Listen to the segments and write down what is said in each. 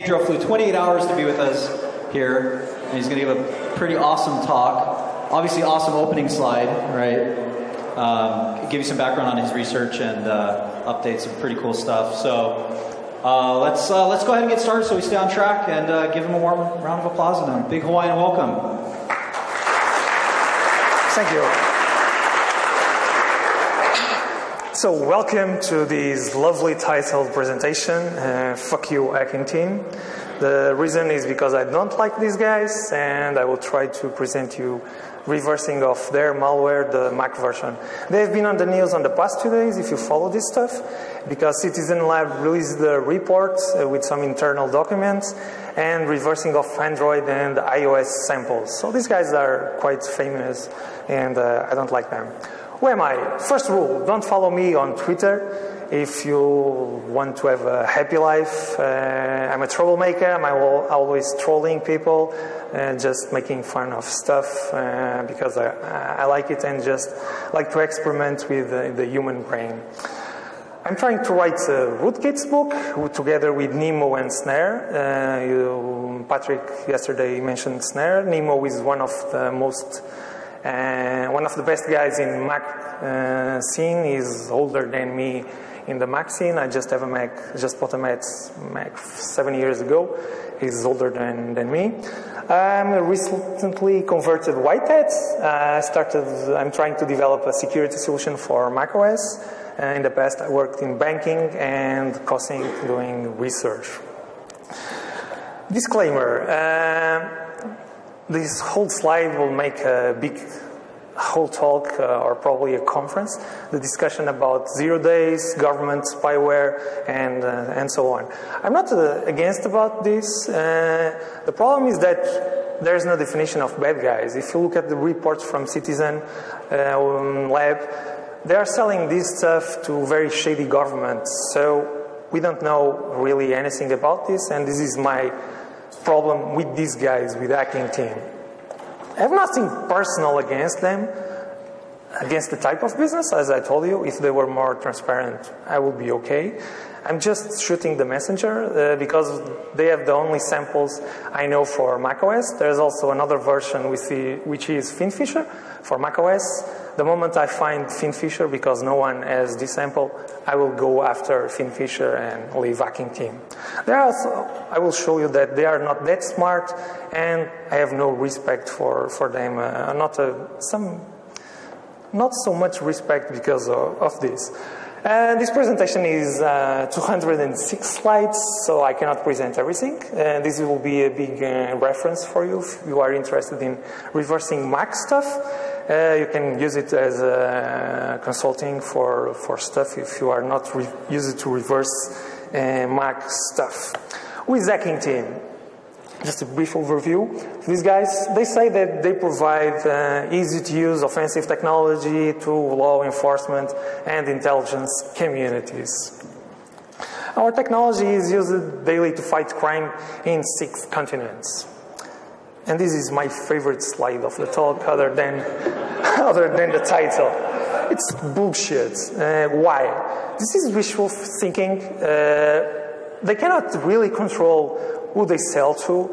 Pedro flew 28 hours to be with us here, and he's going to give a pretty awesome talk. Obviously, awesome opening slide, right? Give you some background on his research and update some pretty cool stuff. So let's go ahead and get started so we stay on track and give him a warm round of applause and a big Hawaiian welcome. Thank you. So welcome to this lovely titled presentation, Fuck You Hacking Team. The reason is because I don't like these guys, and I will try to present you reversing of their malware, the Mac version. They've been on the news on the past 2 days, if you follow this stuff, because Citizen Lab released the report with some internal documents and reversing of Android and iOS samples. So these guys are quite famous, and I don't like them. Who am I? First rule, don't follow me on Twitter if you want to have a happy life. I'm a troublemaker. I'm always trolling people and just making fun of stuff because I like it and just like to experiment with the human brain. I'm trying to write a rootkits book together with Nemo and Snare. Patrick yesterday mentioned Snare. Nemo is one of the best guys in Mac scene. He's older than me in the Mac scene. I just have a Mac, just bought a Mac 7 years ago. He's older than me. I'm a recently converted white hat. I'm trying to develop a security solution for macOS. In the past, I worked in banking and costing, doing research. Disclaimer. This whole slide will make a big whole talk or probably a conference, the discussion about 0 days, government spyware, and so on. I'm not against about this. The problem is that there's no definition of bad guys. If you look at the reports from Citizen Lab, they are selling this stuff to very shady governments. So we don't know really anything about this, and this is my problem with these guys, with hacking team. I have nothing personal against them, against the type of business. As I told you, if they were more transparent, I would be okay. I'm just shooting the messenger because they have the only samples I know for macOS. There's also another version which is FinFisher for macOS. The moment I find FinFisher, because no one has this sample, I will go after FinFisher and leave hacking team. I will show you that they are not that smart, and I have no respect for them. Not so much respect because of this. This presentation is 206 slides, so I cannot present everything. This will be a big reference for you if you are interested in reversing Mac stuff. You can use it as consulting for stuff if you are not used to reverse Mac stuff. Who is hacking team? Just a brief overview. These guys, they say that they provide easy-to-use offensive technology to law enforcement and intelligence communities. Our technology is used daily to fight crime in 6 continents. And this is my favorite slide of the talk, other than the title. It's bullshit. Why? This is wishful thinking. They cannot really control who they sell to.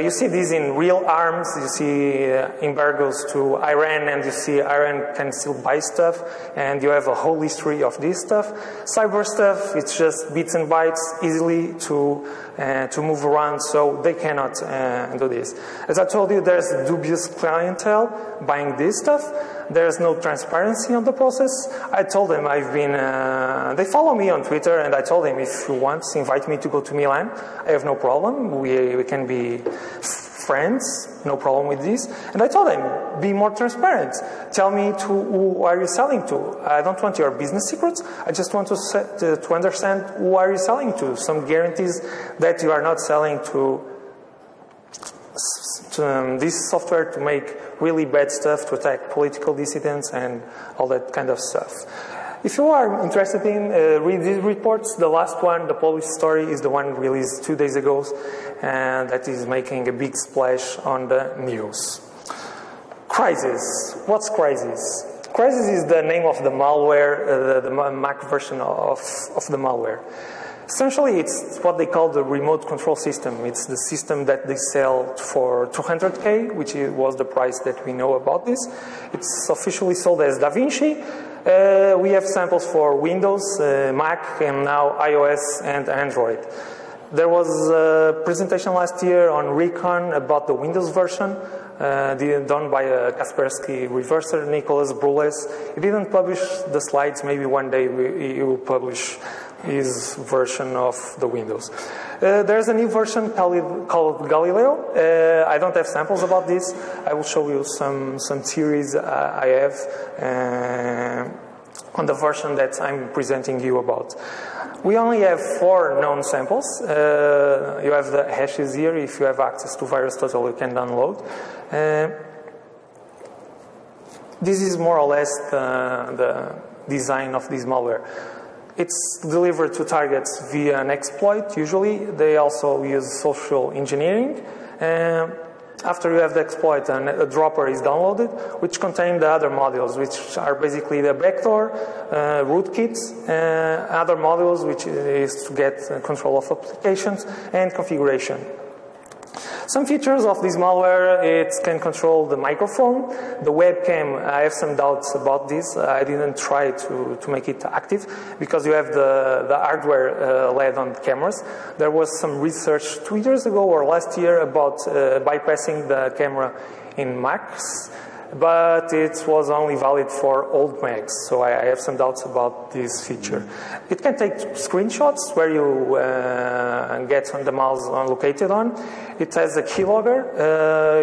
You see this in real arms. You see embargoes to Iran, and you see Iran can still buy stuff, and you have a whole history of this stuff. Cyber stuff, it's just bits and bytes, easily to move around, so they cannot do this. As I told you, there's dubious clientele buying this stuff. There's no transparency on the process. I told them they follow me on Twitter, and I told them, if you want, invite me to go to Milan. I have no problem. We can be friends, no problem with this. And I told them, be more transparent. Tell me who are you selling to. I don't want your business secrets. I just want to understand who are you selling to. Some guarantees that you are not selling to this software to make really bad stuff, to attack political dissidents and all that kind of stuff. If you are interested in read these reports, the last one, the Polish story, is the one released 2 days ago, and that is making a big splash on the news. Crisis. What's Crisis? Crisis is the name of the malware, the Mac version of the malware. Essentially, it's what they call the remote control system. It's the system that they sell for 200K, which was the price that we know about this. It's officially sold as DaVinci. We have samples for Windows, Mac, and now iOS and Android. There was a presentation last year on Recon about the Windows version, done by a Kaspersky reverser, Nicholas Brules. He didn't publish the slides. Maybe one day he will publish his version of the Windows. There's a new version called Galileo. I don't have samples about this. I will show you some theories I have on the version that I'm presenting you about. We only have 4 known samples. You have the hashes here. If you have access to VirusTotal, you can download. This is more or less the design of this malware. It's delivered to targets via an exploit, usually. They also use social engineering. After you have the exploit, a dropper is downloaded, which contain the other modules, which are basically the vector, rootkits, other modules, which is to get control of applications, and configuration. Some features of this malware, it can control the microphone, the webcam. I have some doubts about this. I didn't try to make it active because you have the hardware LED on the cameras. There was some research 2 years ago or last year about bypassing the camera in Macs, but it was only valid for old Macs, so I have some doubts about this feature. It can take screenshots where you get the mouse located on. It has a keylogger.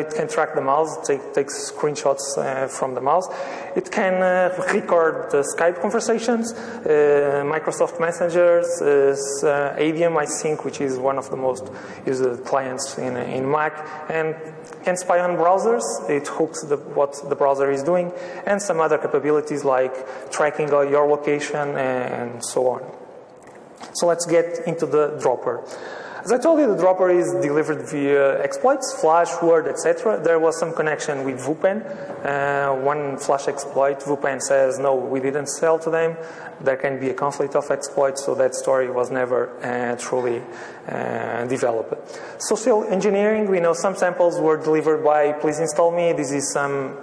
It can track the mouse, takes screenshots from the mouse. It can record the Skype conversations, Microsoft Messengers, ADM, I think, which is one of the most used clients in Mac, and can spy on browsers. It hooks what the browser is doing, and some other capabilities like tracking your location and so on. So let's get into the dropper. As I told you, the dropper is delivered via exploits, Flash, Word, etc. There was some connection with VUPen. One Flash exploit, VUPen says, no, we didn't sell to them. There can be a conflict of exploits, so that story was never truly developed. Social engineering, we know some samples were delivered by Please Install Me. This is some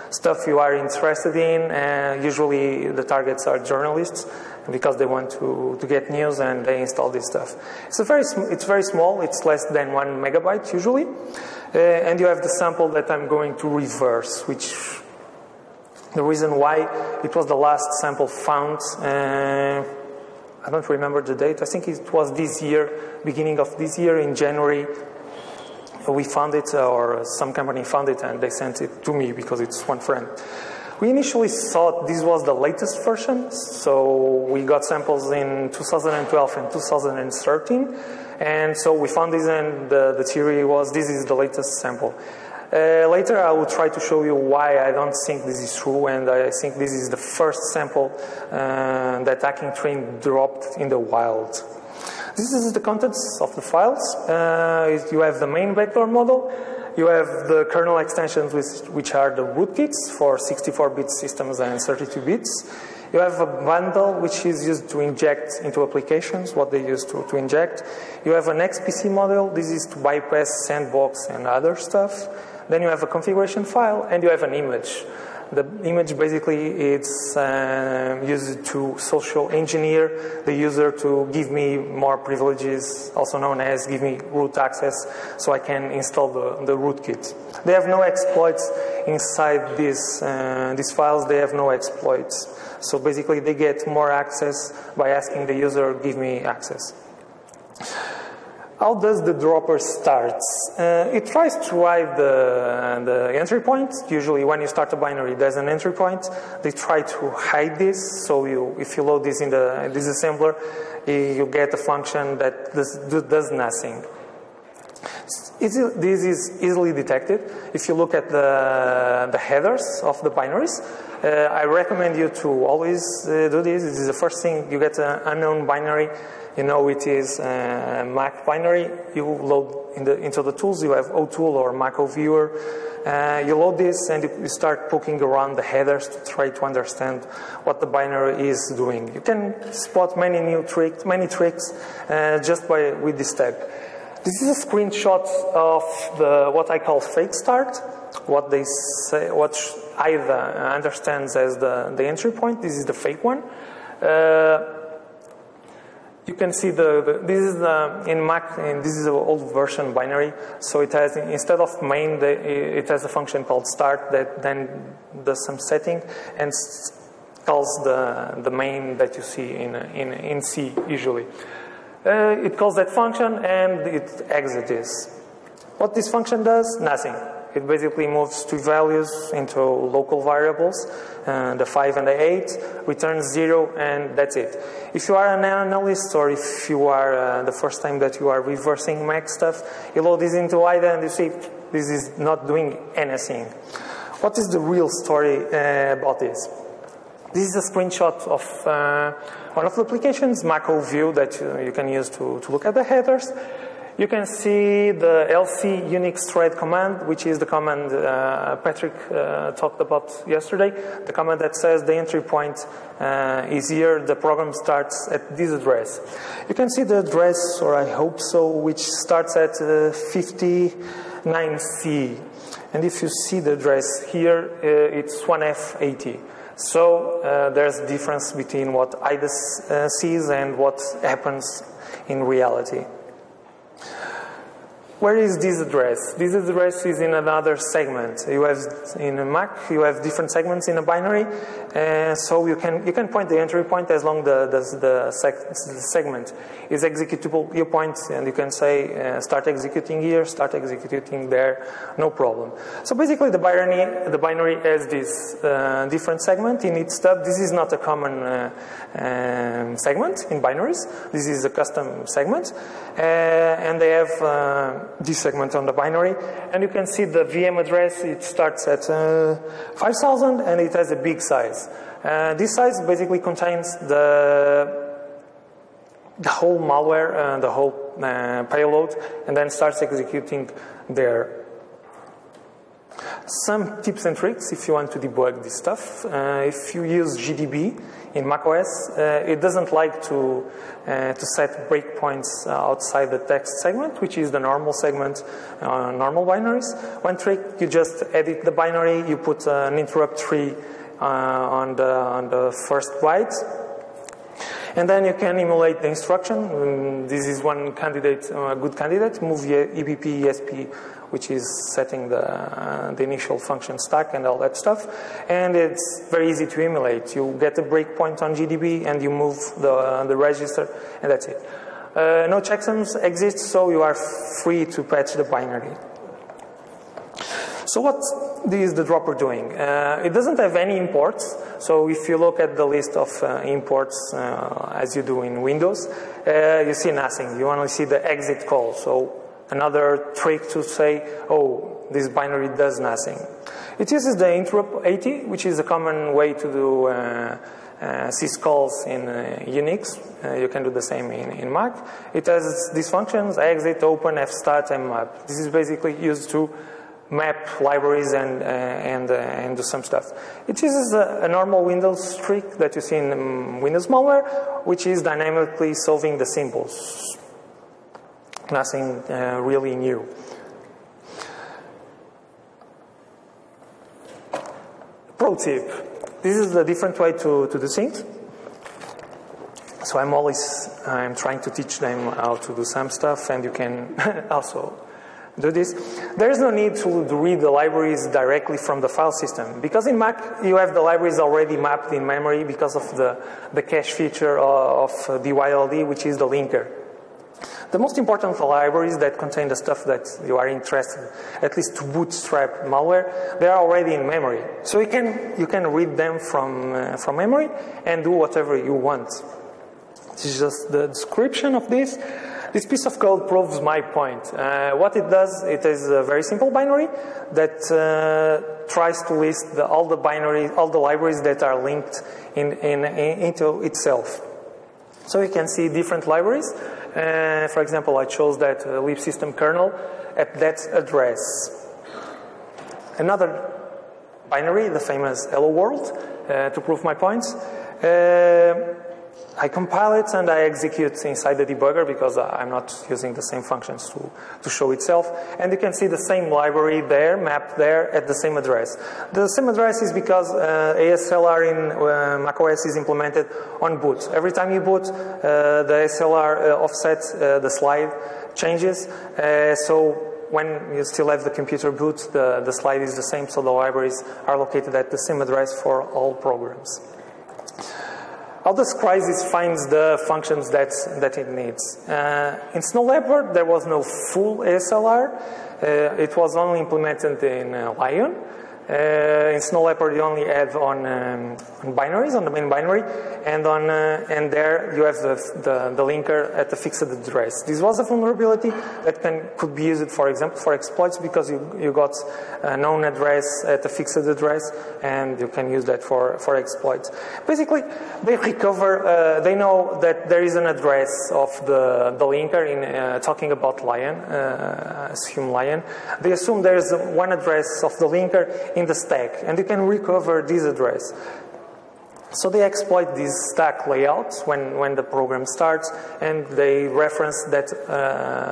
stuff you are interested in. Usually the targets are journalists because they want to get news and they install this stuff. It's very small. It's less than 1 megabyte usually. And you have the sample that I'm going to reverse, which the reason why it was the last sample found. I don't remember the date. I think it was this year, beginning of this year in January. We found it, or some company found it, and they sent it to me because it's one friend. We initially thought this was the latest version, so we got samples in 2012 and 2013, and so we found this, and the theory was this is the latest sample. Later I will try to show you why I don't think this is true, and I think this is the first sample that Hacking Train dropped in the wild. This is the contents of the files. You have the main vector model. You have the kernel extensions, which are the rootkits for 64-bit systems and 32 bits. You have a bundle, which is used to inject into applications, what they use to inject. You have an XPC model. This is to bypass sandbox and other stuff. Then you have a configuration file, and you have an image. The image basically is used to social engineer the user to give me more privileges, also known as give me root access, so I can install the rootkit. They have no exploits inside these files. They have no exploits. So basically they get more access by asking the user, give me access. How does the dropper start? It tries to write the entry point. Usually when you start a binary, there's an entry point. They try to hide this, so if you load this in the disassembler, you get a function that does nothing. This is easily detected. If you look at the headers of the binaries, I recommend you to always do this. This is the first thing. You get an unknown binary. You know it is Mac binary. You load into the tools. You have OTool or Mac Viewer. You load this and you start poking around the headers to try to understand what the binary is doing. You can spot many tricks just with this tag. This is a screenshot of what I call fake start, what IDA understands as the entry point. This is the fake one. You can see this is in Mac, and this is an old version binary. So it has, instead of main, it has a function called start that then does some setting and calls the main that you see in C usually. It calls that function and it exits this. What this function does? Nothing. It basically moves two values into local variables, the 5 and the 8, returns 0, and that's it. If you are an analyst or if you are the first time that you are reversing Mac stuff, you load this into IDA and you see this is not doing anything. What is the real story about this? This is a screenshot of one of the applications, Macro View, that you can use to look at the headers. You can see the lc Unix thread command, which is the command Patrick talked about yesterday. The command that says the entry point is here, the program starts at this address. You can see the address, or I hope so, which starts at 59C. And if you see the address here, it's 1F80. So there's a difference between what IDA sees and what happens in reality. Where is this address? This address is in another segment. You have in a Mac, you have different segments in a binary, so you can point the entry point as long as the segment is executable. You point and you can say start executing here, start executing there, no problem. So basically, the binary has this different segment in its stub. This is not a common segment in binaries. This is a custom segment, and they have this segment on the binary, and you can see the VM address. It starts at 5,000 and it has a big size. This size basically contains the whole malware, the whole payload, and then starts executing there. Some tips and tricks if you want to debug this stuff. If you use GDB in macOS, it doesn't like to set breakpoints outside the text segment, which is the normal segment, normal binaries. One trick, you just edit the binary, you put an interrupt tree on the first byte, and then you can emulate the instruction. This is one candidate, a good candidate, move EBP ESP, which is setting the initial function stack and all that stuff. And it's very easy to emulate. You get a breakpoint on GDB and you move the register, and that's it. No checksums exist, so you are free to patch the binary. So what is the dropper doing? It doesn't have any imports. So if you look at the list of imports as you do in Windows, you see nothing. You only see the exit call. So another trick to say, oh, this binary does nothing. It uses the interrupt 80, which is a common way to do syscalls in Unix. You can do the same in Mac. It has these functions: exit, open, fstart, and map. This is basically used to map libraries and do some stuff. It uses a normal Windows trick that you see in Windows malware, which is dynamically solving the symbols. Nothing really new. Pro tip. This is a different way to do things. So I'm trying to teach them how to do some stuff, and you can also do this. There is no need to read the libraries directly from the file system, because in Mac you have the libraries already mapped in memory because of the cache feature of DYLD, which is the linker. The most important libraries that contain the stuff that you are interested, at least to bootstrap malware, they are already in memory. So you can read them from memory and do whatever you want. This is just the description of this. This piece of code proves my point. What it does, it is a very simple binary that tries to list all the libraries that are linked into itself. So you can see different libraries. For example, I chose that libsystem kernel at that address. Another binary, the famous hello world, to prove my points. I compile it and I execute inside the debugger because I'm not using the same functions to show itself. And you can see the same library there, mapped there at the same address. The same address is because ASLR in macOS is implemented on boot. Every time you boot, the ASLR offset, the slide changes. So when you still have the computer boot, the slide is the same, so the libraries are located at the same address for all programs. How does Crysis finds the functions that it needs? In Snow Leopard, there was no full ASLR. It was only implemented in Lion. In Snow Leopard, you only have on binaries, on the main binary, and and there you have the linker at the fixed address. This was a vulnerability that could be used, for example, for exploits because you got a known address at a fixed address, and you can use that for exploits. Basically, they recover. They know that there is an address of the linker in talking about Lion, assume Lion. They assume there is one address of the linker in the stack, and you can recover this address. So they exploit this stack layout when the program starts, and they reference that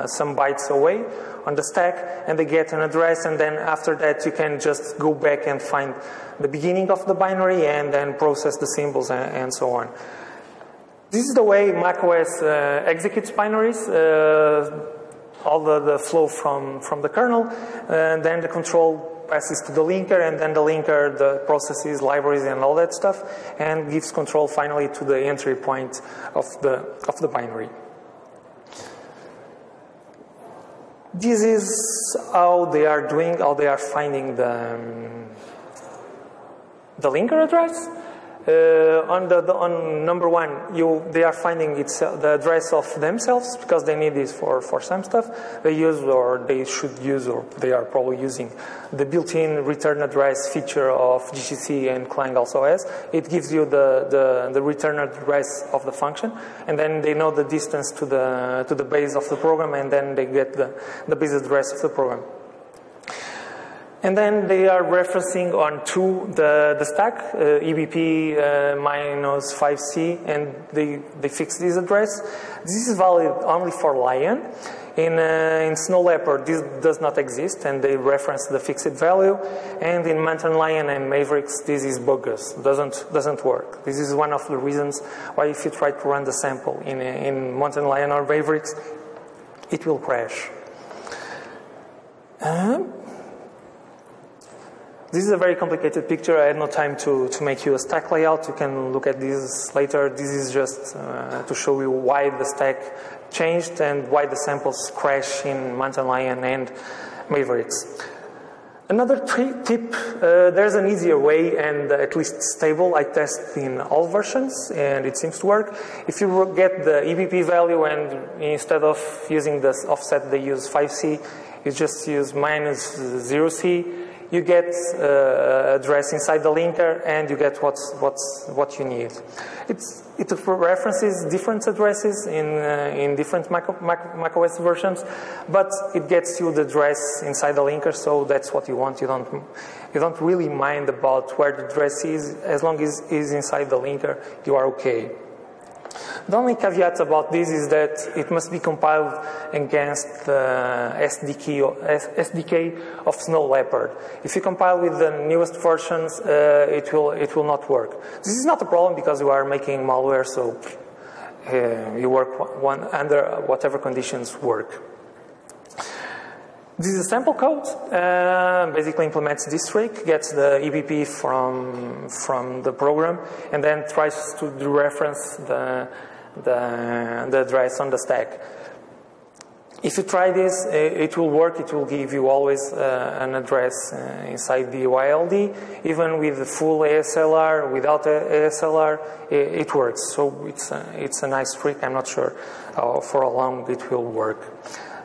some bytes away on the stack, and they get an address, and then after that you can just go back and find the beginning of the binary and then process the symbols and so on. This is the way macOS executes binaries. All the flow from the kernel, and then the control passes to the linker, and then the linker, the processes, libraries, and all that stuff, and gives control finally to the entry point of the binary. This is how they are doing, how they are finding the linker address. On number one, they are finding the address of themselves because they need this for some stuff. They use, or they should use, or they are probably using the built-in return address feature of GCC, and Clang also has. It gives you the return address of the function, and then they know the distance to the base of the program, and then they get the base address of the program. And then they are referencing onto the stack, EBP minus 5C, and they fix this address. This is valid only for Lion. In Snow Leopard, this does not exist, and they reference the fixed value. And in Mountain Lion and Mavericks, this is bogus, doesn't work. This is one of the reasons why if you try to run the sample in Mountain Lion or Mavericks, it will crash. This is a very complicated picture. I had no time to make you a stack layout. You can look at this later. This is just to show you why the stack changed and why the samples crash in Mountain Lion and Mavericks. Another tip, there's an easier way and at least stable. I test in all versions and it seems to work. If you get the EBP value and instead of using this offset they use 5C, you just use minus 0C. You get address inside the linker, and you get what you need. It references different addresses in different macOS versions, but it gets you the address inside the linker, so that's what you want. You don't really mind about where the address is, as long as it is inside the linker, you are okay. The only caveat about this is that it must be compiled against the SDK of Snow Leopard. If you compile with the newest versions, it will not work. This is not a problem because you are making malware, so you work under whatever conditions work. This is a sample code. Basically implements this trick, gets the EBP from the program, and then tries to reference the address on the stack. If you try this, it will work. It will give you always an address inside the YLD. Even with the full ASLR, without ASLR, it works. So it's a nice trick. I'm not sure for how long it will work.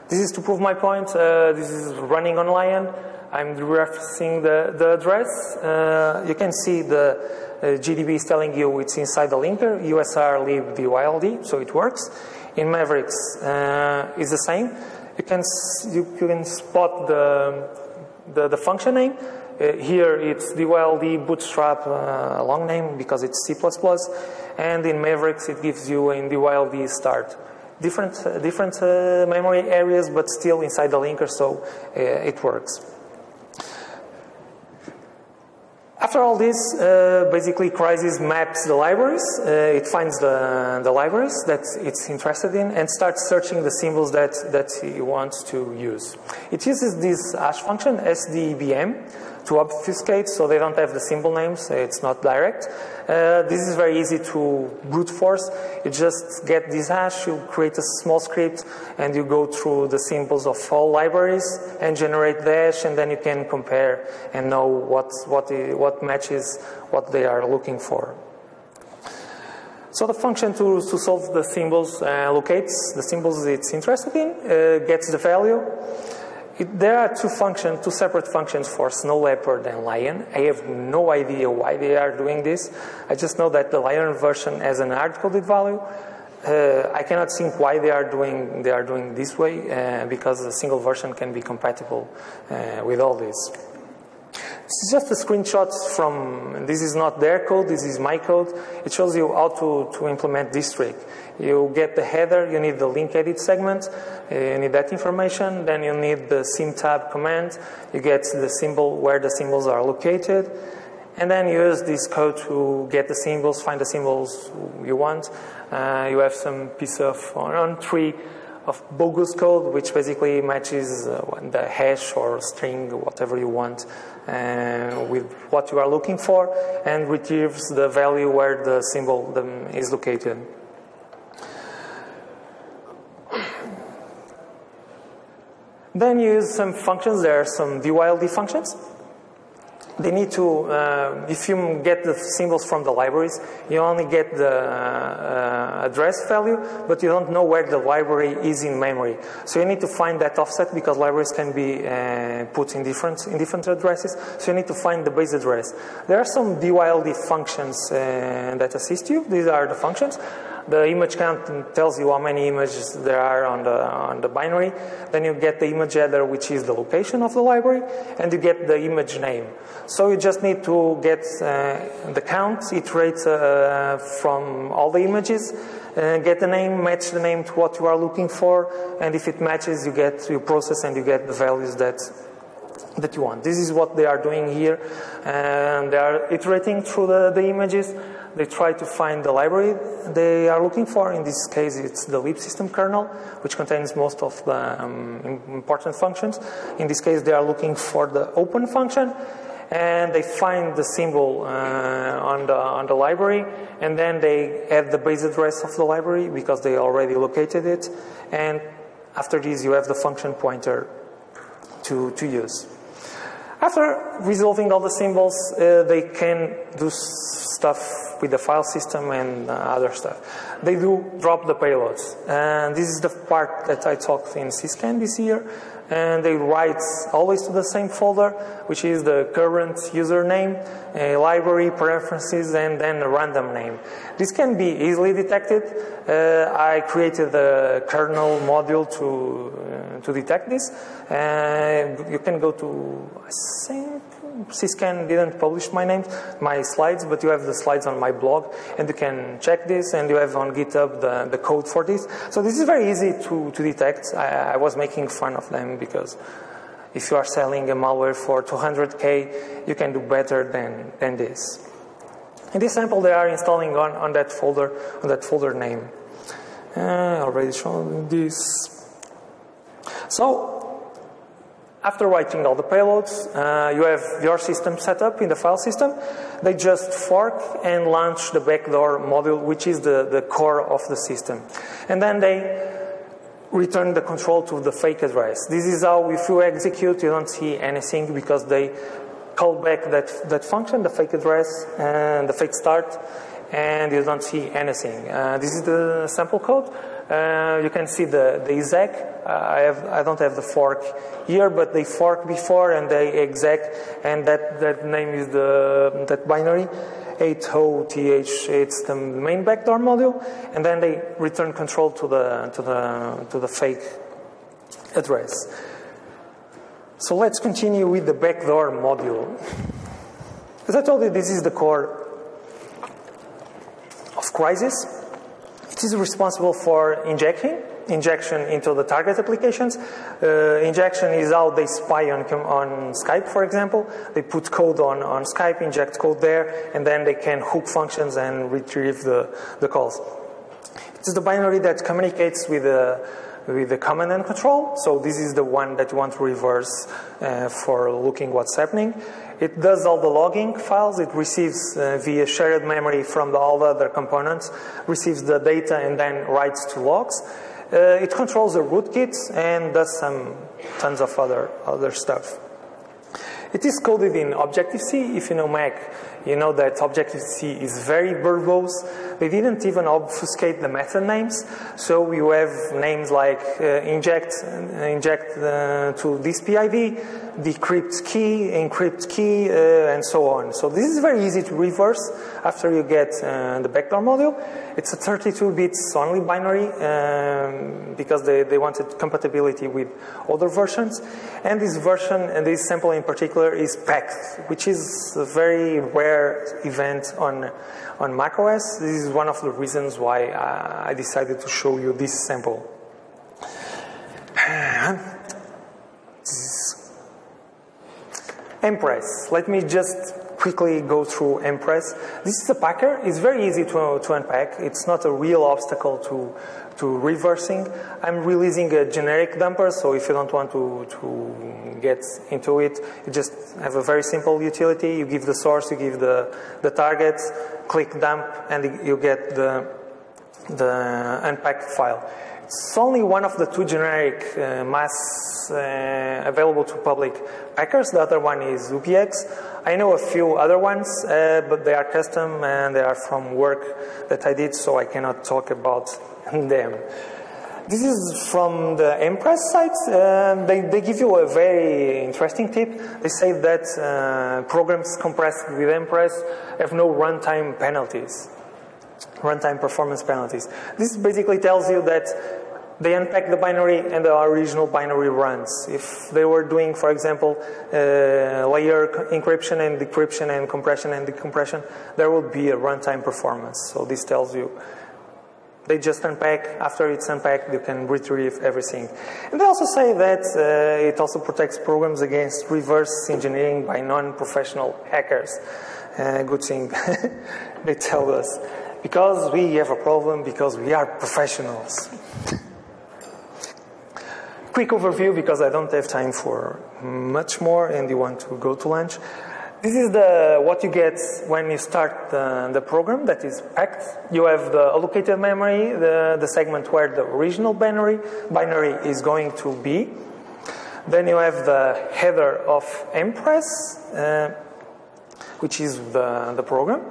This is to prove my point. This is running on Lion. I'm referencing the address. You can see the GDB is telling you it's inside the linker, USR lib the YLD, so it works. In Mavericks, it's the same. You can spot the function name. Here it's DYLD bootstrap, a long name because it's C++, and in Mavericks it gives you in DYLD start. Different memory areas, but still inside the linker, so it works. After all this, basically Crysis maps the libraries. It finds the libraries that it's interested in and starts searching the symbols that it wants to use. It uses this hash function, SDBM, to obfuscate so they don't have the symbol names. It's not direct. This is very easy to brute force. You just get this hash, you create a small script, and you go through the symbols of all libraries and generate the hash, and then you can compare and know what matches what they are looking for. So the function to solve the symbols locates the symbols it's interested in, gets the value. There are two separate functions for Snow Leopard and Lion. I have no idea why they are doing this. I just know that the Lion version has an hard-coded value. I cannot think why they are doing this way, because a single version can be compatible with all this. This is just a screenshot from, this is not their code, this is my code. It shows you how to implement this trick. You get the header, you need the link edit segment, you need that information, then you need the symtab command, you get the symbol where the symbols are located, and then you use this code to get the symbols, find the symbols you want. You have some piece of around 3 of bogus code, which basically matches the hash or string, whatever you want, with what you are looking for, and retrieves the value where the symbol is located. Then you use some functions. There are some DYLD functions. They need to, if you get the symbols from the libraries, you only get the address value, but you don't know where the library is in memory. So you need to find that offset, because libraries can be put in different addresses. So you need to find the base address. There are some DYLD functions that assist you. These are the functions. The image count tells you how many images there are on the binary. Then you get the image header, which is the location of the library, and you get the image name. So you just need to get the count, iterate from all the images, get the name, match the name to what you are looking for, and if it matches, you process and you get the values that you want. This is what they are doing here, and they are iterating through the images. They try to find the library they are looking for. In this case, it's the libsystem kernel, which contains most of the important functions. In this case, they are looking for the open function, and they find the symbol on the library, and then they add the base address of the library because they already located it. And after this, you have the function pointer to use. After resolving all the symbols, they can do stuff with the file system and other stuff. They do drop the payloads. And this is the part that I talked in Syscan this year. And they write always to the same folder, which is the current username, library, preferences, and then a random name. This can be easily detected. I created a kernel module to detect this. You can go to, I think, Syscan didn't publish my slides, but you have the slides on my blog, and you can check this, and you have on GitHub the code for this. So this is very easy to detect. I was making fun of them because if you are selling a malware for 200K, you can do better than this. In this sample, they are installing on that folder name. I already shown this. So, after writing all the payloads, you have your system set up in the file system. They just fork and launch the backdoor module, which is the core of the system. And then they return the control to the fake address. This is how, if you execute, you don't see anything because they call back that function, the fake address and the fake start, and you don't see anything. This is the sample code. You can see the exec. I don't have the fork here, but they fork before and they exec, and that name is that binary 80th. It's the main backdoor module, and then they return control to the fake address. So let's continue with the backdoor module. As I told you, this is the core of Crisis. It is responsible for injection into the target applications. Injection is how they spy on Skype, for example. They put code on Skype, inject code there, and then they can hook functions and retrieve the calls. It is the binary that communicates with the command and control. So this is the one that you want to reverse for looking what's happening. It does all the logging files. It receives via shared memory from all the other components, receives the data and then writes to logs. It controls the rootkits and does some tons of other stuff. It is coded in Objective-C. If you know Mac, you know that Objective-C is very verbose. They didn't even obfuscate the method names. So you have names like inject to this PID, decrypt key, encrypt key, and so on. So this is very easy to reverse after you get the backdoor module. It's a 32 bits only binary because they wanted compatibility with other versions. And this version, and this sample in particular, is packed, which is a very rare event on macOS. This is one of the reasons why I decided to show you this sample. Empress. Let me just quickly go through Empress. This is a packer. It's very easy to unpack. It's not a real obstacle to reversing. I'm releasing a generic dumper, so if you don't want to get into it, you just have a very simple utility. You give the source, you give the target, click dump, and you get the unpacked file. It's only one of the two generic mass available to public packers. The other one is UPX. I know a few other ones, but they are custom and they are from work that I did, so I cannot talk about them. This is from the Empress site. They give you a very interesting tip. They say that programs compressed with Empress have no runtime penalties. Runtime performance penalties. This basically tells you that they unpack the binary and the original binary runs. If they were doing, for example, layer encryption and decryption and compression and decompression, there will be a runtime performance. So this tells you they just unpack. After it's unpacked, you can retrieve everything. And they also say that it also protects programs against reverse engineering by non-professional hackers. Good thing they tell us. Because we have a problem, because we are professionals. Quick overview, because I don't have time for much more and you want to go to lunch. This is what you get when you start the program that is packed. You have the allocated memory, the segment where the original binary is going to be. Then you have the header of Empress, which is the program.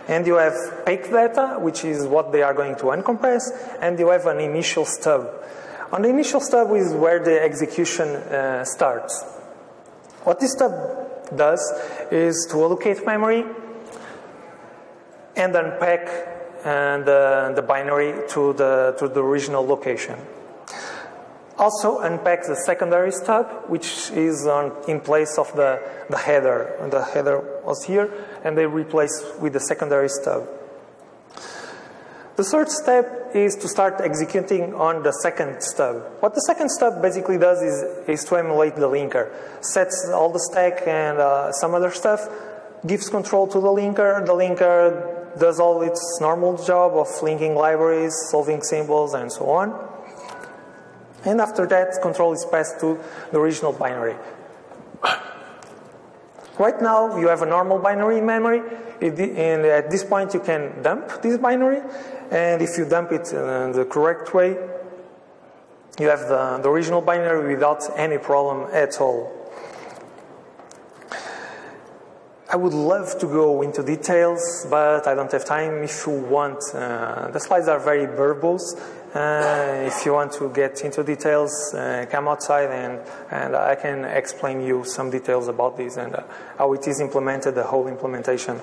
And you have baked data, which is what they are going to uncompress, and you have an initial stub. On the initial stub is where the execution starts. What this stub does is to allocate memory and unpack the binary to the original location. Also unpacks the secondary stub, which is in place of the header. And the header was here, and they replace with the secondary stub. The third step is to start executing on the second stub. What the second stub basically does is to emulate the linker. Sets all the stack and some other stuff, gives control to the linker. The linker does all its normal job of linking libraries, solving symbols, and so on. And after that, control is passed to the original binary. Right now, you have a normal binary in memory. And at this point, you can dump this binary. And if you dump it in the correct way, you have the original binary without any problem at all. I would love to go into details, but I don't have time. If you want, the slides are very verbose. If you want to get into details, come outside and I can explain you some details about this and how it is implemented, the whole implementation.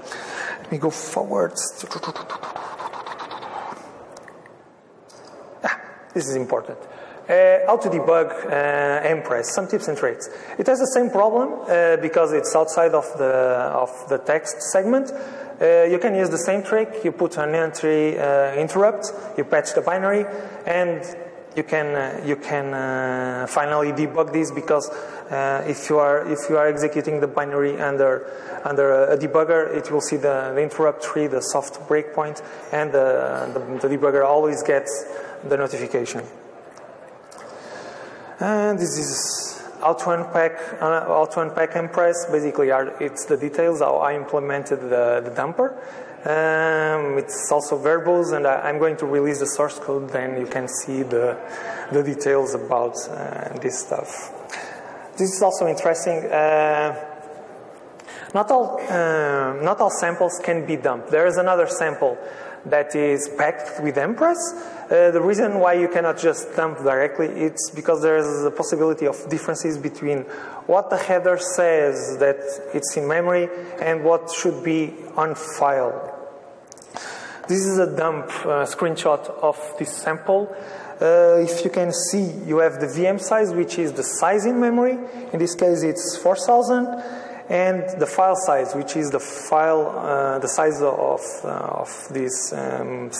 Let me go forward. This is important. How to debug Empress, some tips and tricks. It has the same problem because it's outside of the text segment. You can use the same trick. You put an entry interrupt, you patch the binary, and you can finally debug this because if you are executing the binary under a debugger, it will see the interrupt tree, the soft breakpoint, and the debugger always gets the notification. And this is how to unpack Empress. Basically, it's the details how I implemented the dumper. It's also verbose, and I'm going to release the source code. Then you can see the details about this stuff. This is also interesting. Not all samples can be dumped. There is another sample that is packed with Empress. The reason why you cannot just dump directly, it's because there is a possibility of differences between what the header says that it's in memory and what should be on file. This is a dump screenshot of this sample. If you can see, you have the VM size, which is the size in memory. In this case, it's 4,000. And the file size, which is the size of this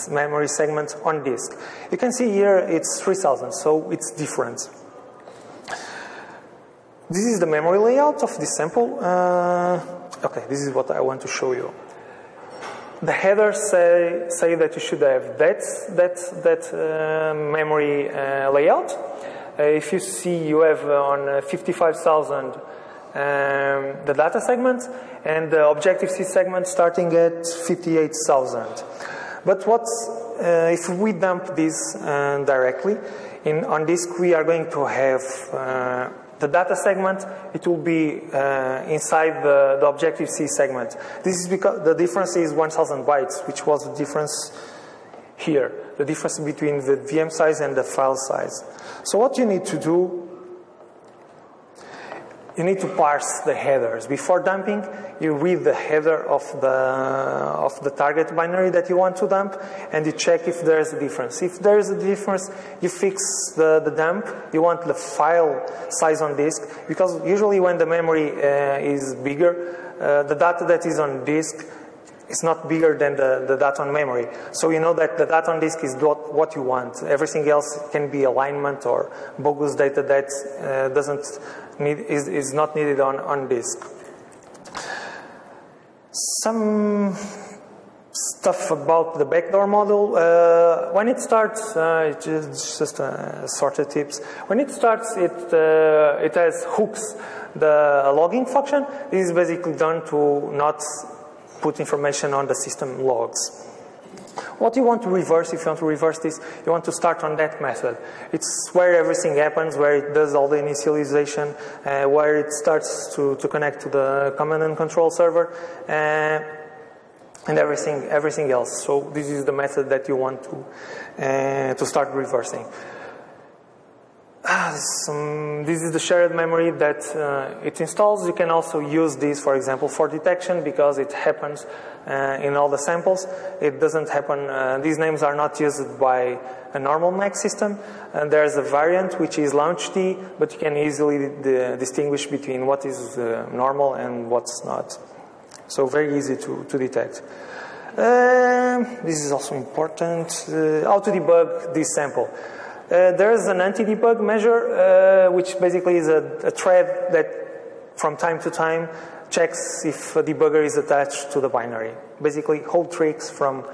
memory segment on disk. You can see here it's 3,000, so it's different. This is the memory layout of this sample. Okay, this is what I want to show you. The headers say that you should have that memory layout. If you see, you have on 55,000 the data segment and the Objective-C segment starting at 58,000. But if we dump this directly on disk, we are going to have the data segment. It will be inside the Objective-C segment. This is because the difference is 1,000 bytes, which was the difference here, the difference between the VM size and the file size. So what you need to do, you need to parse the headers. Before dumping, you read the header of the target binary that you want to dump, and you check if there is a difference. If there is a difference, you fix the dump. You want the file size on disk, because usually when the memory is bigger, the data that is on disk is not bigger than the data on memory. So you know that the data on disk is what you want. Everything else can be alignment or bogus data that is not needed on disk. Some stuff about the backdoor model. When it starts, it's just sorted tips. When it starts, it has hooks, the logging function. This is basically done to not put information on the system logs. What you want to reverse, if you want to reverse this, you want to start on that method. It's where everything happens, where it does all the initialization, where it starts to connect to the command and control server, and everything else. So this is the method that you want to start reversing. This is the shared memory that it installs. You can also use this, for example, for detection, because it happens in all the samples. It doesn't happen, these names are not used by a normal Mac system. And there's a variant which is launchd, but you can easily distinguish between what is normal and what's not. So very easy to detect. This is also important. How to debug this sample. There is an anti-debug measure, which basically is a thread that from time to time checks if a debugger is attached to the binary. Basically, old tricks from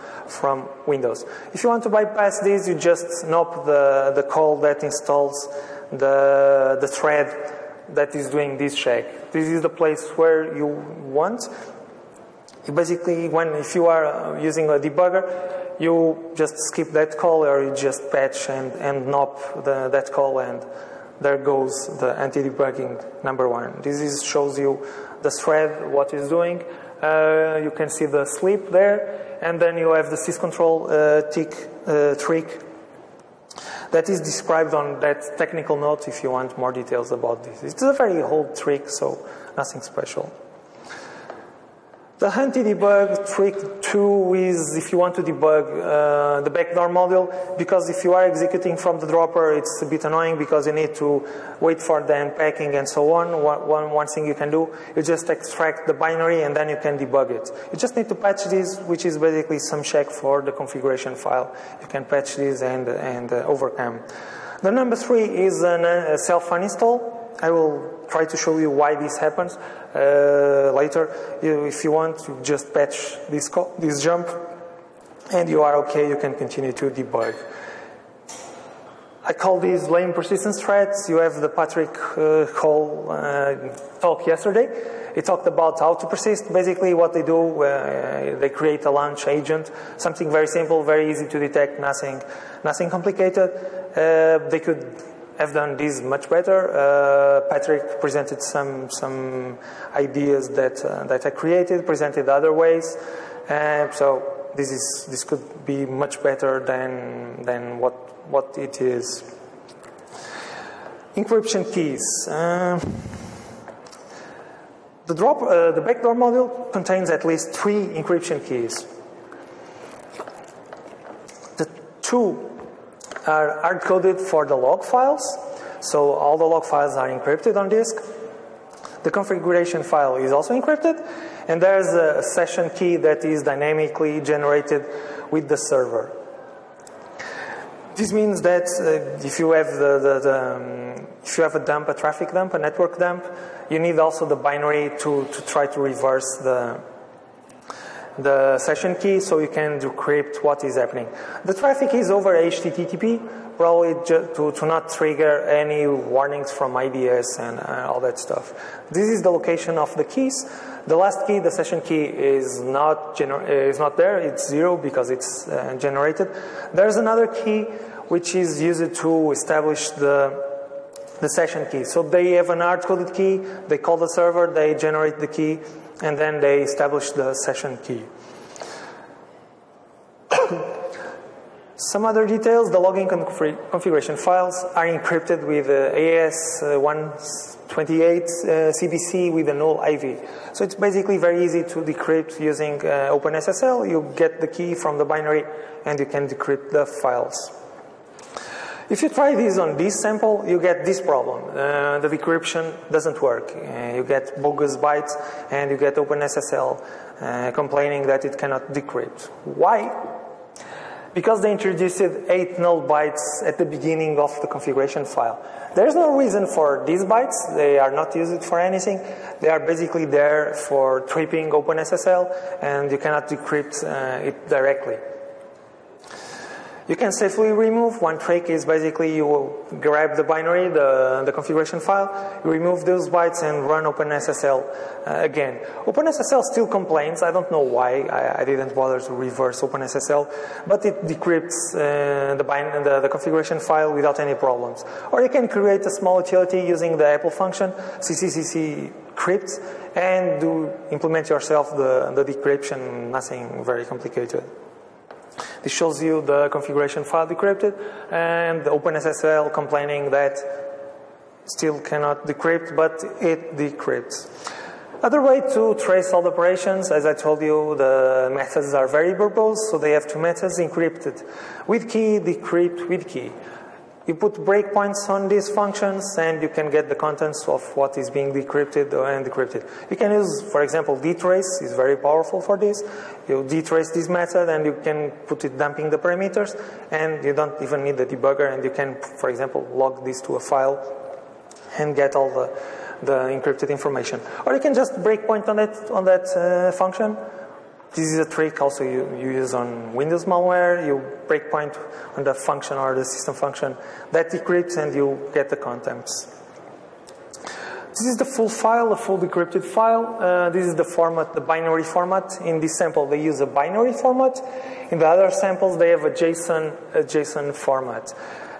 Windows. If you want to bypass this, you just knob the call that installs the thread that is doing this check. This is the place where you want. Basically, if you are using a debugger, you just skip that call, or you just patch and nop that call, and there goes the anti-debugging number one. This shows you the thread, what it's doing. You can see the sleep there, and then you have the syscontrol trick that is described on that technical note if you want more details about this. It's a very old trick, so nothing special. The anti-debug trick 2 is if you want to debug the backdoor module, because if you are executing from the dropper, it's a bit annoying because you need to wait for the unpacking and so on. One thing you can do, you just extract the binary and then you can debug it. You just need to patch this, which is basically some check for the configuration file. You can patch this and overcome. The number 3 is a self-uninstall. I will try to show you why this happens later. If you want to just patch this jump and you are okay, you can continue to debug. I call these lame persistence threads. You have the Patrick Cole talk yesterday. He talked about how to persist. Basically what they do, they create a launch agent, something very simple, very easy to detect, nothing complicated. They could have done this much better. Patrick presented some ideas that I created, presented other ways. So this could be much better than what it is. Encryption keys. The backdoor module contains at least 3 encryption keys. The 2 are hard-coded for the log files, so all the log files are encrypted on disk. The configuration file is also encrypted, and there's a session key that is dynamically generated with the server. This means that if you have if you have a traffic dump, a network dump, you need also the binary to try to reverse the session key so you can decrypt what is happening. The traffic is over HTTP, probably to not trigger any warnings from IDS and all that stuff. This is the location of the keys. The last key, the session key, is not there. It's 0 because it's generated. There's another key which is used to establish the session key. So they have an hard-coded key, they call the server, they generate the key, and then they establish the session key. Some other details, the login configuration files are encrypted with AES-128 CBC with a null IV. So it's basically very easy to decrypt using OpenSSL. You get the key from the binary and you can decrypt the files. If you try this on this sample, you get this problem. The decryption doesn't work. You get bogus bytes and you get OpenSSL complaining that it cannot decrypt. Why? Because they introduced 8 null bytes at the beginning of the configuration file. There's no reason for these bytes. They are not used for anything. They are basically there for tripping OpenSSL, and you cannot decrypt it directly. You can safely remove. One trick is basically you grab the binary, the configuration file, you remove those bytes and run OpenSSL again. OpenSSL still complains. I don't know why. I didn't bother to reverse OpenSSL, but it decrypts the configuration file without any problems. Or you can create a small utility using the Apple function, ccc crypt, and implement yourself the decryption, nothing very complicated. This shows you the configuration file decrypted and the OpenSSL complaining that still cannot decrypt, but it decrypts. Other way to trace all the operations, as I told you, the methods are very verbose, so they have 2 methods: encrypted with key, decrypt with key. You put breakpoints on these functions and you can get the contents of what is being decrypted and decrypted. You can use, for example, dtrace is very powerful for this. You dtrace this method and you can put it dumping the parameters, and you don't even need the debugger, and you can, for example, log this to a file and get all the encrypted information. Or you can just breakpoint on that function. This is a trick also you use on Windows malware. You breakpoint on the function or the system function that decrypts and you get the contents. This is the full file, a full decrypted file. This is the format, the binary format. In this sample, they use a binary format. In the other samples, they have a JSON format.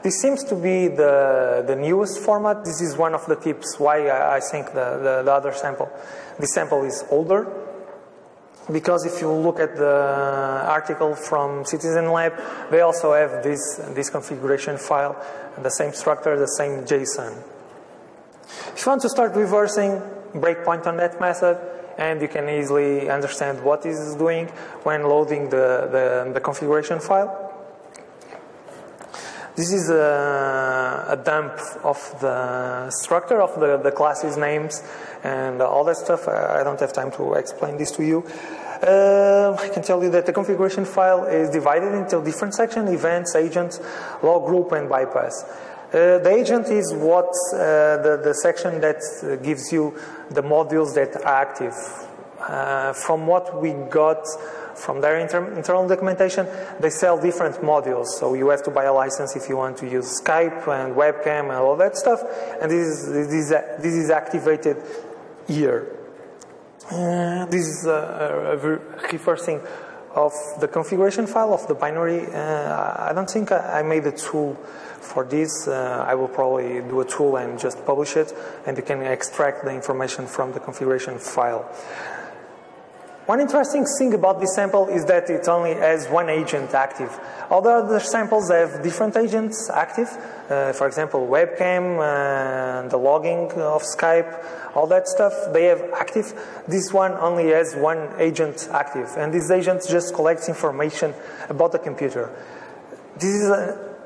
This seems to be the newest format. This is one of the tips why I think the other sample, this sample is older. Because if you look at the article from Citizen Lab, they also have this configuration file, the same structure, the same JSON. If you want to start reversing, breakpoint on that method, and you can easily understand what it is doing when loading the configuration file. This is a dump of the structure of the classes names and all that stuff. I don't have time to explain this to you. I can tell you that the configuration file is divided into different sections: events, agents, log group, and bypass. The agent is what the section that gives you the modules that are active. From what we got from their internal documentation, they sell different modules. So you have to buy a license if you want to use Skype and webcam and all that stuff. And this is activated here. This is a reversing of the configuration file of the binary. I don't think I made a tool for this. I will probably do a tool and just publish it, and you can extract the information from the configuration file. One interesting thing about this sample is that it only has one agent active. All the other samples have different agents active. For example, webcam, the logging of Skype, all that stuff, they have active. This one only has one agent active, and this agent just collects information about the computer. This is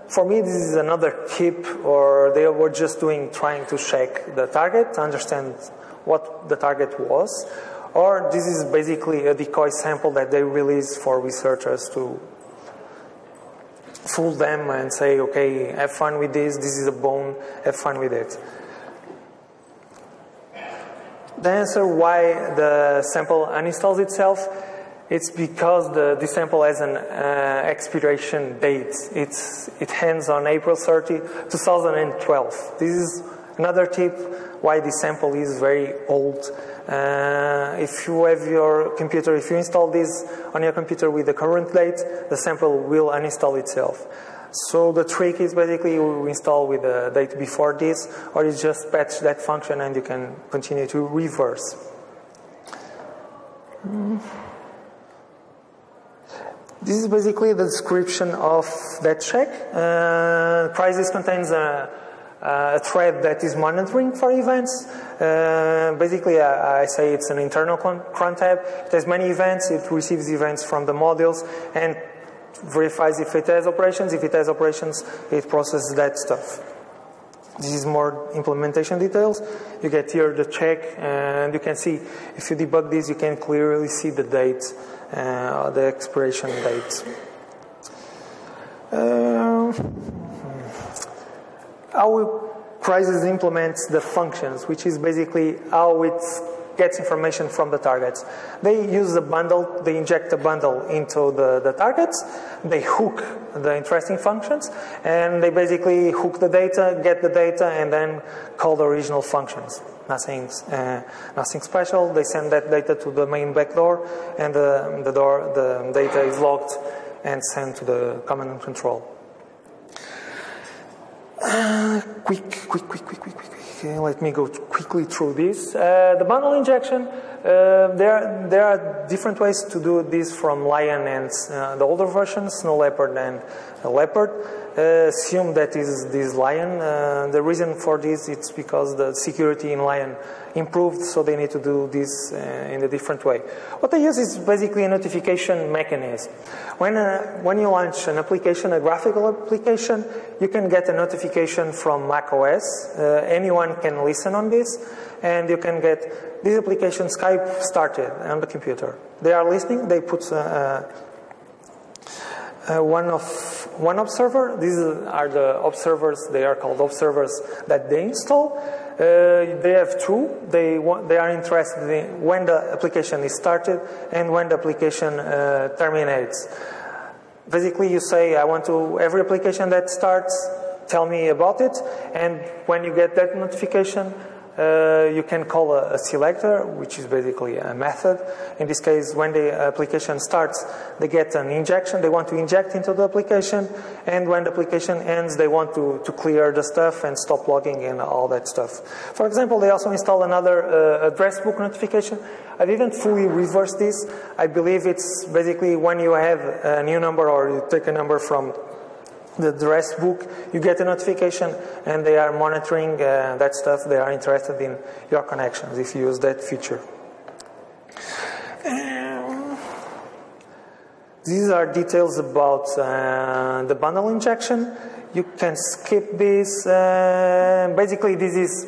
for me, this is another tip, or they were just trying to check the target, to understand what the target was. Or this is basically a decoy sample that they release for researchers to fool them and say, okay, have fun with this is a bone, have fun with it. The answer why the sample uninstalls itself, it's because this sample has an expiration date. It ends on April 30, 2012. This is another tip why this sample is very old. If you have your computer, if you install this on your computer with the current date, the sample will uninstall itself. So the trick is basically you install with the date before this, or you just patch that function and you can continue to reverse. This is basically the description of that check. Crisis contains a thread that is monitoring for events. Basically, I say it's an internal cron tab. It has many events. It receives events from the modules and verifies if it has operations. If it has operations, it processes that stuff. This is more implementation details. You get here the check, and you can see, if you debug this, you can clearly see the date, the expiration date. How Crisis implements the functions, which is basically how it gets information from the targets. They use a bundle, they inject a bundle into the targets, they hook the interesting functions, and they basically hook the data, get the data, and then call the original functions. Nothing special. They send that data to the main backdoor, and the data is logged and sent to the command and control. Quick. Let me go quickly through this. The bundle injection, there are different ways to do this from Lion and the older versions, Snow Leopard and Leopard. Assume that is this Lion. The reason for this is because the security in Lion improved, so they need to do this in a different way. What they use is basically a notification mechanism. When you launch an application, a graphical application, you can get a notification from macOS. Anyone can listen on this, and you can get this application Skype started on the computer. They are listening. They put one observer. These are the observers. They are called observers that they install. They have two. They are interested in when the application is started and when the application terminates. Basically, you say, I want to, every application that starts, tell me about it. And when you get that notification, you can call a selector, which is basically a method. In this case, when the application starts, they get an injection. They want to inject into the application. And when the application ends, they want to clear the stuff and stop logging and all that stuff. For example, they also installed another address book notification. I didn't fully reverse this. I believe it's basically when you have a new number or you take a number from the address book, you get a notification and they are monitoring that stuff. They are interested in your connections if you use that feature. These are details about the bundle injection. You can skip this. Basically, this is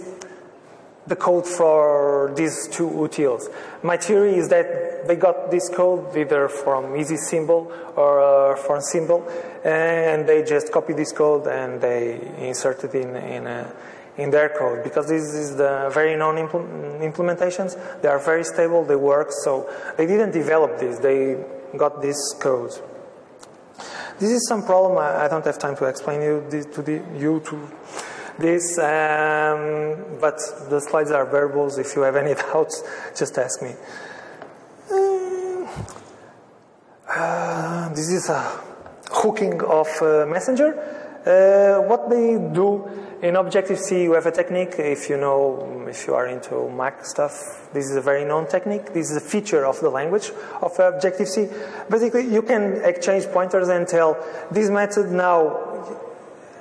the code for these two utils. My theory is that they got this code either from easy symbol or from symbol, and they just copy this code and they insert it in their code, because this is the very known implementations. They are very stable, they work, so they didn't develop this, they got this code. This is some problem. I don't have time to explain to this, but the slides are variables. If you have any doubts, just ask me. This is a hooking of Messenger. What they do in Objective-C, you have a technique. If you are into Mac stuff, this is a very known technique. This is a feature of the language of Objective-C. Basically, you can exchange pointers and tell this method now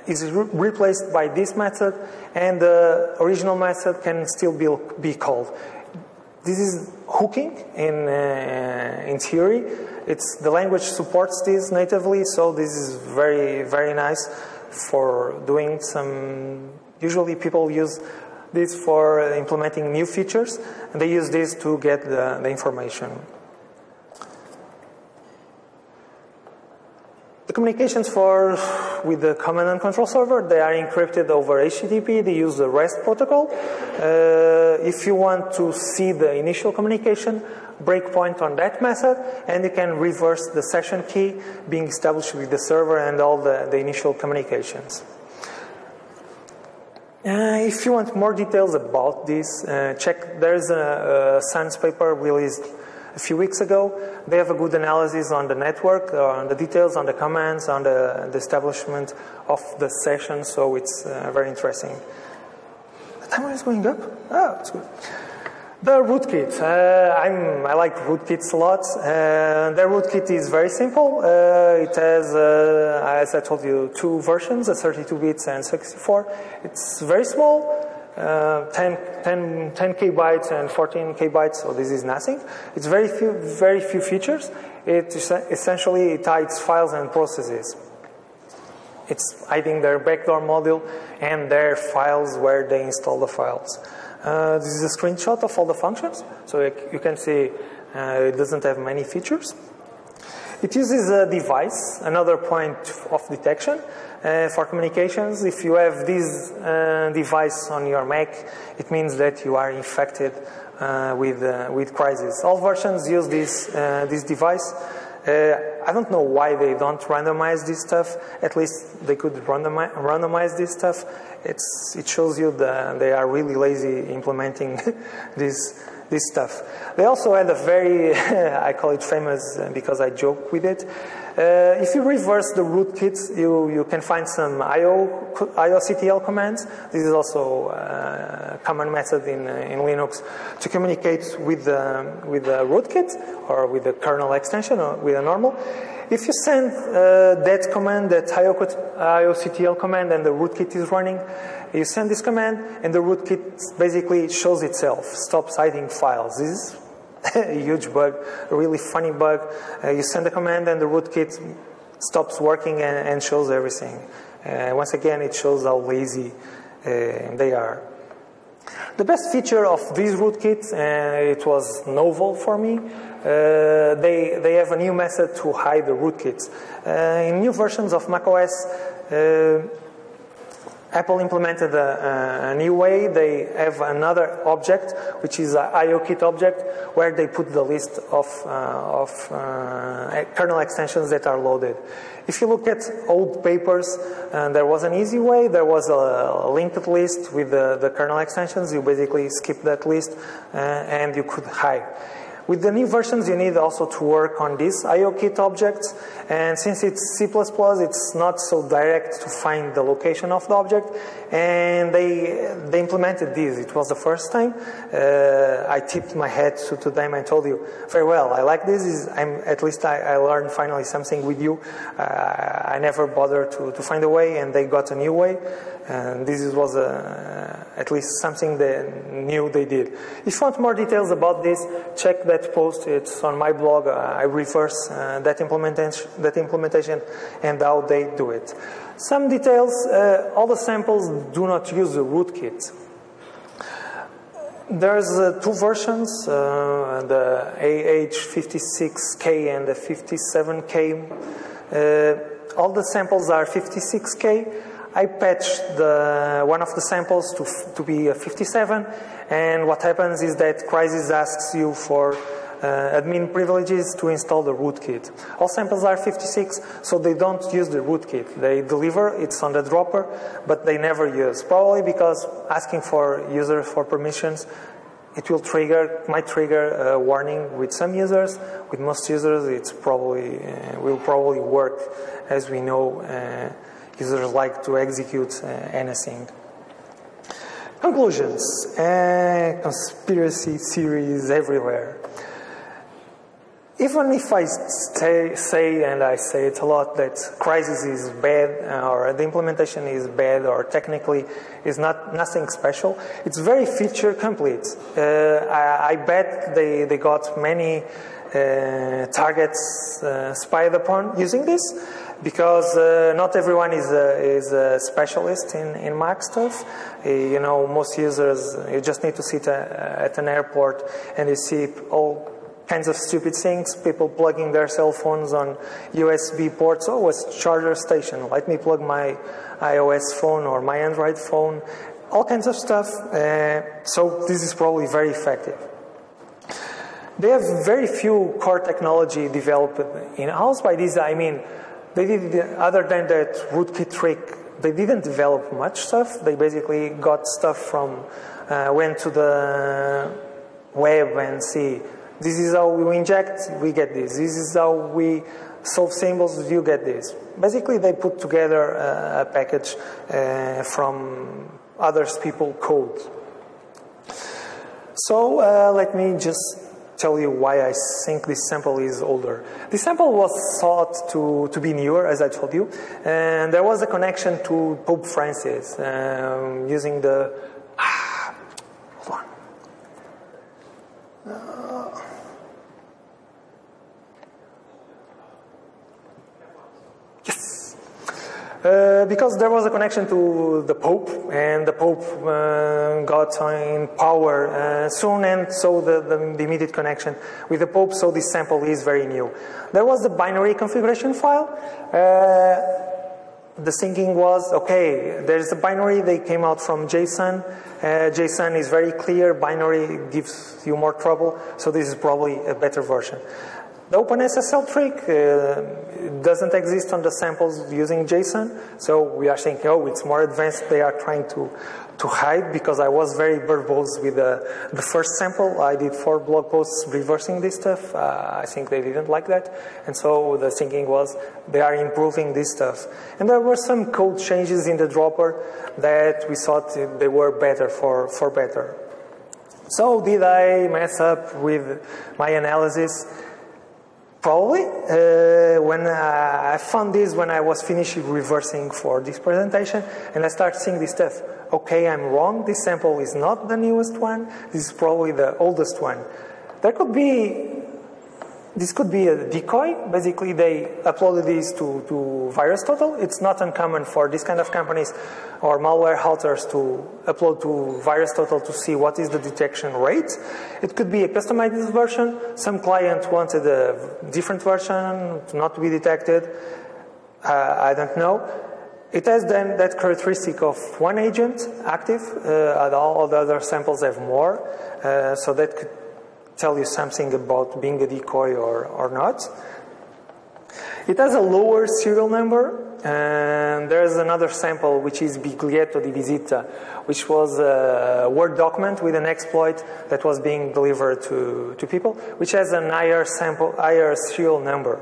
is replaced by this method, and the original method can still be called. This is hooking in theory. The language supports this natively, so this is very, very nice for doing some. Usually people use this for implementing new features, and they use this to get the information. The communications with the command and control server, they are encrypted over HTTP. They use the REST protocol. If you want to see the initial communication, breakpoint on that method, and you can reverse the session key being established with the server and all the initial communications. If you want more details about this, check. There's a science paper released a few weeks ago. They have a good analysis on the network, on the details, on the commands, on the establishment of the session, so it's very interesting. The timer is going up? Oh, it's good. The rootkit. I like rootkits a lot. The rootkit is very simple. It has, as I told you, two versions, a 32 bits and 64. It's very small. 10 kbytes and 14 kbytes, so this is nothing. It's very few features. It essentially hides files and processes. It's hiding their backdoor module and their files where they install the files. This is a screenshot of all the functions, so you can see it doesn't have many features. It uses a device, another point of detection. For communications, if you have this device on your Mac, it means that you are infected with Crisis. All versions use this device. I don't know why they don't randomize this stuff. At least they could randomize this stuff. It shows you that they are really lazy implementing this stuff. They also had a very, I call it famous because I joke with it. If you reverse the rootkit, you can find some IOCTL commands. This is also a common method in Linux to communicate with the rootkit or with the kernel extension or with a normal. If you send that command, that IOCTL command, and the rootkit is running, you send this command, and the rootkit basically shows itself, stops hiding files. This is a huge bug, a really funny bug. You send the command, and the rootkit stops working and shows everything. Once again, it shows how lazy they are. The best feature of this rootkit, it was novel for me, they have a new method to hide the rootkits. In new versions of macOS, Apple implemented a new way. They have another object, which is an IOKit object, where they put the list of kernel extensions that are loaded. If you look at old papers, there was an easy way. There was a linked list with the kernel extensions. You basically skip that list and you could hide. With the new versions, you need also to work on these IOKit objects, and since it's C++, it's not so direct to find the location of the object, and they implemented this. It was the first time. I tipped my hat to them and told you, very well, I like this. At least I learned finally something with you. I never bothered to find a way, and they got a new way. And this was at least something new they did. If you want more details about this, check that post. It's on my blog. I reverse that implementation and how they do it. Some details, all the samples do not use the rootkit. There's two versions, the AH56K and the 57K. All the samples are 56K. I patched one of the samples to be a 57, and what happens is that Crysis asks you for admin privileges to install the rootkit. All samples are 56, so they don't use the rootkit. They deliver, it's on the dropper, but they never use. Probably because asking for user for permissions, it might trigger a warning with some users. With most users, it's will probably work. As we know, users like to execute anything. Conclusions. Conspiracy theories everywhere. Even if I say, and I say it a lot, that Crysis is bad, or the implementation is bad, or technically is nothing special, it's very feature complete. I bet they got many targets spied upon using this, because not everyone is a specialist in Mac stuff. Most users, you just need to sit at an airport and you see all kinds of stupid things, people plugging their cell phones on USB ports. Oh, it's charger station, let me plug my iOS phone or my Android phone, all kinds of stuff. So this is probably very effective. They have very few core technology developed in-house. By this I mean, they did, other than that rootkit trick, they didn't develop much stuff. They basically got stuff from, went to the web and see, this is how we inject, we get this. This is how we solve symbols, you get this. Basically, they put together a package from others people's code. So let me just tell you why I think this sample is older. This sample was thought to be newer, as I told you, and there was a connection to Pope Francis using the hold on. Yes. Because there was a connection to the Pope, and the Pope got in power soon, and so the immediate connection with the Pope, so this sample is very new. There was the binary configuration file. The thinking was, okay, there's a binary, they came out from JSON. JSON is very clear, binary gives you more trouble, so this is probably a better version. The OpenSSL trick doesn't exist on the samples using JSON, so we are thinking, oh, it's more advanced. They are trying to hide, because I was very verbose with the first sample. I did 4 blog posts reversing this stuff. I think they didn't like that, and so the thinking was they are improving this stuff. And there were some code changes in the dropper that we thought they were better for better. So did I mess up with my analysis? Probably. When I found this when I was finishing reversing for this presentation, and I started seeing this stuff. Okay, I'm wrong. This sample is not the newest one. This is probably the oldest one. This could be a decoy. Basically, they uploaded this to VirusTotal. It's not uncommon for this kind of companies or malware hunters to upload to VirusTotal to see what is the detection rate. It could be a customized version. Some client wanted a different version to not be detected. I don't know. It has then that characteristic of one agent active, and all the other samples have more, so that could tell you something about being a decoy or not. It has a lower serial number, and there's another sample which is Biglietto di Visita, which was a Word document with an exploit that was being delivered to people, which has an higher serial number.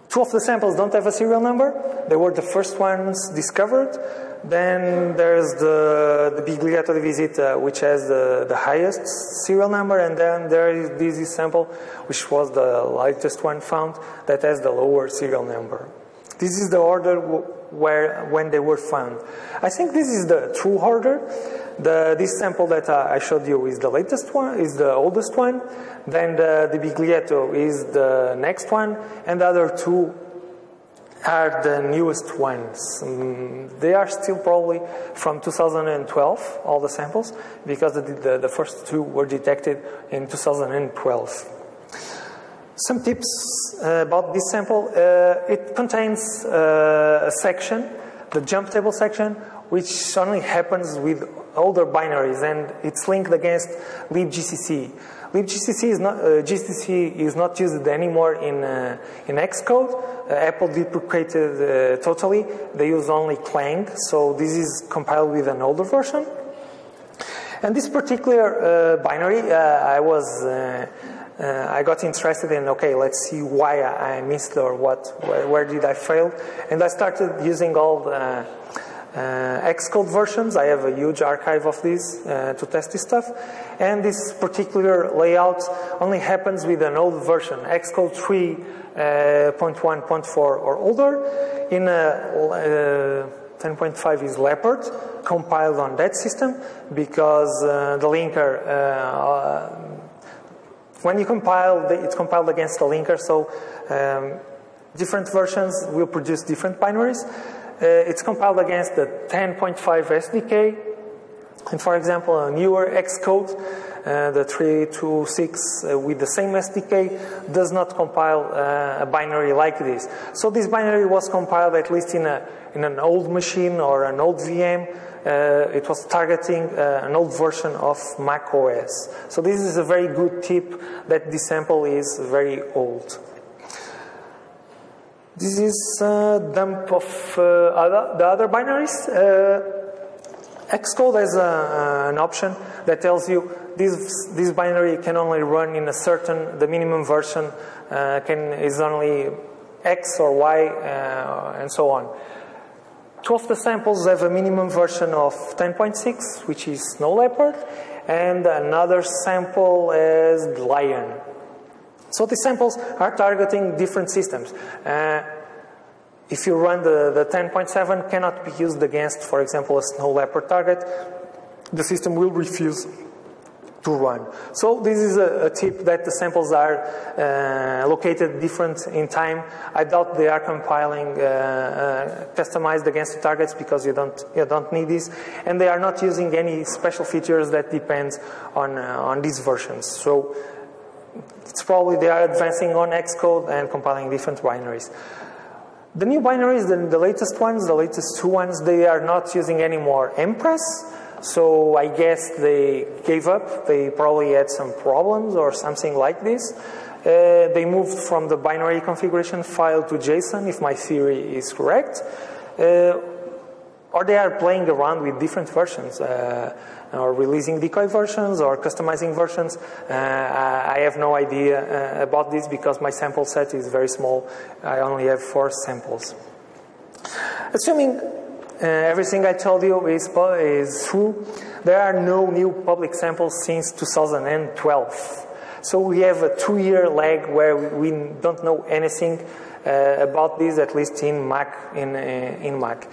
Two of the samples don't have a serial number. They were the first ones discovered. Then there's the Biglietto di Visita, which has the highest serial number, and then there is this sample, which was the latest one found, that has the lower serial number. This is the order when they were found. I think this is the true order. This sample that I showed you is the latest one, is the oldest one. Then the Biglietto is the next one, and the other two are the newest ones. They are still probably from 2012, all the samples, because the first two were detected in 2012. Some tips about this sample. It contains a section, the jump table section, which only happens with older binaries, and it's linked against libgcc. GCC is not used anymore in Xcode. Apple deprecated totally. They use only Clang, so this is compiled with an older version. And this particular binary, I got interested in, okay, let's see why I missed or where did I fail. And I started using all the Xcode versions. I have a huge archive of these to test this stuff. And this particular layout only happens with an old version, Xcode 3.1.4 or older. In 10.5 is Leopard, compiled on that system, because the linker, when you compile, it's compiled against the linker, so different versions will produce different binaries. It's compiled against the 10.5 SDK, and for example, a newer Xcode, the 3.2.6 with the same SDK does not compile a binary like this. So this binary was compiled at least in an old machine or an old VM. It was targeting an old version of Mac OS. So this is a very good tip that this sample is very old. This is a dump of the other binaries. Xcode has an option that tells you this binary can only run in a certain, the minimum version is only X or Y, and so on. Two of the samples have a minimum version of 10.6, which is Snow Leopard, and another sample is Lion. So these samples are targeting different systems. If you run the 10.7 cannot be used against, for example, a Snow Leopard target, the system will refuse to run. So this is a tip that the samples are located different in time. I doubt they are compiling customized against the targets, because you don't need this, and they are not using any special features that depends on these versions. So it's probably they are advancing on Xcode and compiling different binaries. The new binaries, the latest ones, the latest two ones, they are not using any more Empress. So I guess they gave up. They probably had some problems or something like this. They moved from the binary configuration file to JSON, if my theory is correct. Or they are playing around with different versions, or releasing decoy versions, or customizing versions. I have no idea about this, because my sample set is very small. I only have 4 samples. Assuming everything I told you is true, there are no new public samples since 2012. So we have a 2-year lag where we don't know anything about this, at least in Mac. In Mac.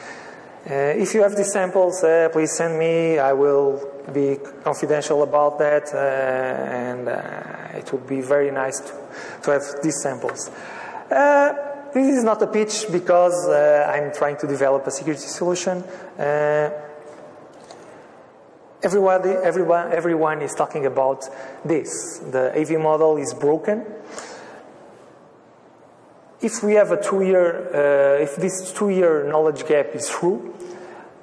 If you have these samples, please send me. I will be confidential about that, and it would be very nice to have these samples. This is not a pitch, because I'm trying to develop a security solution. Everyone is talking about this. The AV model is broken. if we have a 2-year, if this 2-year knowledge gap is true,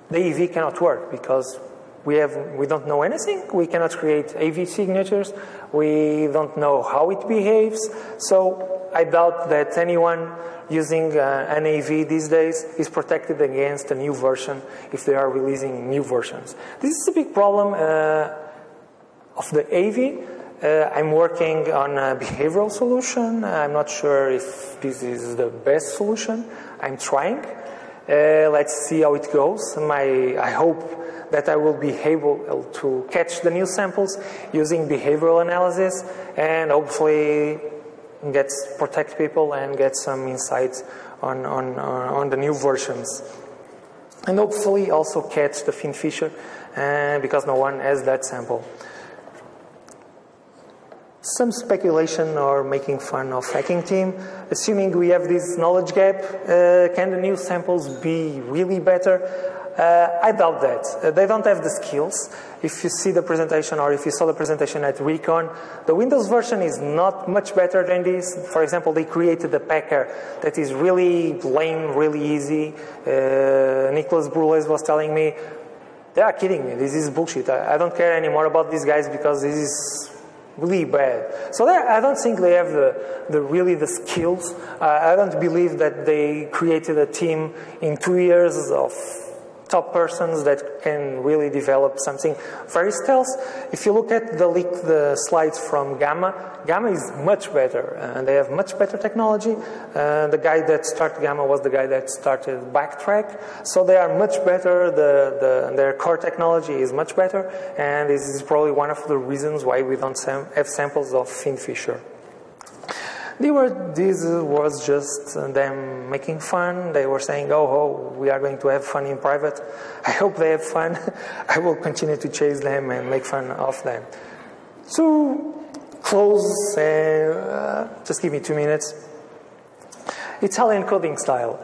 the AV cannot work because we don't know anything. We cannot create AV signatures. We don't know how it behaves. So I doubt that anyone using an AV these days is protected against a new version if they are releasing new versions. This is a big problem of the AV. I'm working on a behavioral solution. I'm not sure if this is the best solution. I'm trying. Let's see how it goes. I hope that I will be able to catch the new samples using behavioral analysis and hopefully protect people and get some insights on the new versions. And hopefully also catch the Finfisher because no one has that sample. Some speculation or making fun of hacking team. Assuming we have this knowledge gap, can the new samples be really better? I doubt that. They don't have the skills. If you see the presentation or if you saw the presentation at Recon, the Windows version is not much better than this. For example, they created a packer that is really lame, really easy. Nicolas Brules was telling me, they are kidding me, this is bullshit. I don't care anymore about these guys because this is really bad. So I don't think they have really the skills. I don't believe that they created a team in 2 years of top persons that can really develop something very stealth. If you look at the slides from Gamma, Gamma is much better. They have much better technology. The guy that started Gamma was the guy that started Backtrack. So they are much better. Their core technology is much better. And this is probably one of the reasons why we don't have samples of Finfisher. This was just them making fun. They were saying, oh, we are going to have fun in private. I hope they have fun. I will continue to chase them and make fun of them. To close, just give me 2 minutes. Italian coding style.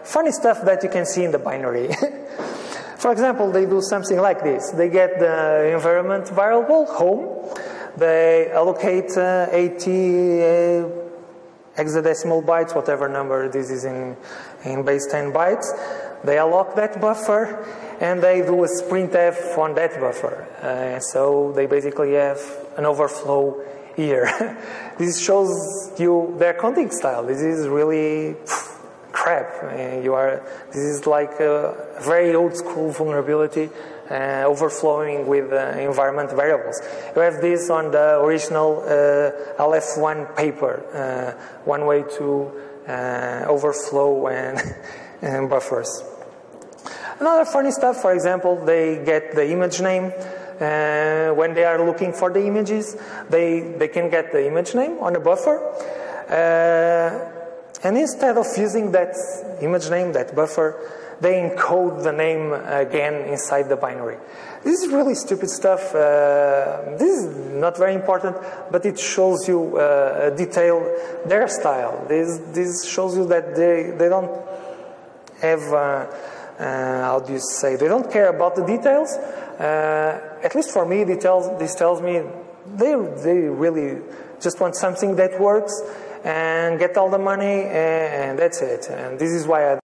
Funny stuff that you can see in the binary. For example, they do something like this. They get the environment variable, home. They allocate 80 hexadecimal bytes, whatever number this is in base 10 bytes. They alloc that buffer, and they do a sprintf on that buffer. So they basically have an overflow here. This shows you their coding style. This is really crap. This is like a very old school vulnerability. Overflowing with environment variables. You have this on the original LF1 paper, one way to overflow and buffers. Another funny stuff, for example, they get the image name. When they are looking for the images, they can get the image name on a buffer. And instead of using that image name, that buffer, they encode the name again inside the binary. This is really stupid stuff. This is not very important, but it shows you their style. This shows you that they don't have, how do you say, they don't care about the details. At least for me, this tells me they really just want something that works and get all the money, and that's it. And this is why